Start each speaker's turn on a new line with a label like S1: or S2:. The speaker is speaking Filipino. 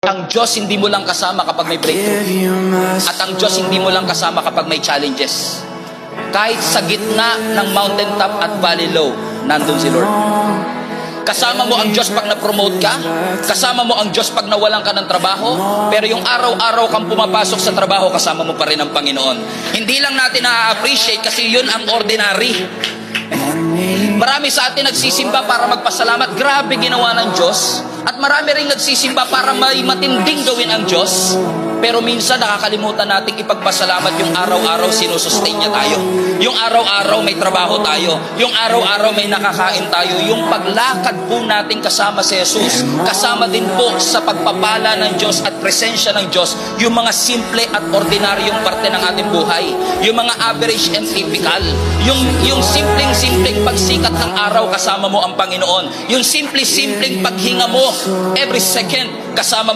S1: Ang Diyos hindi mo lang kasama kapag may breakthrough. At ang Diyos hindi mo lang kasama kapag may challenges. Kahit sa gitna ng mountaintop at valley low, nandun si Lord. Kasama mo ang Diyos pag na-promote ka. Kasama mo ang Diyos pag nawalan ka ng trabaho. Pero yung araw-araw kang pumapasok sa trabaho, kasama mo pa rin ang Panginoon. Hindi lang natin na-appreciate kasi yun ang ordinary. Marami sa atin nagsisimba para magpasalamat. Grabe ginawa ng Diyos. At marami rin nagsisimba para may matinding gawin ang Diyos. Pero minsan nakakalimutan nating ipagpasalamat yung araw-araw sinusustain niya tayo. Yung araw-araw may trabaho tayo. Yung araw-araw may nakakain tayo. Yung paglakad po natin kasama si Jesus. Kasama din po sa pagpapala ng Diyos at presensya ng Diyos. Yung mga simple at ordinaryong parte ng ating buhay. Yung mga average and typical. Yung simpleng pagsikat ng araw kasama mo ang Panginoon. Yung simpleng paghinga mo every second kasama mo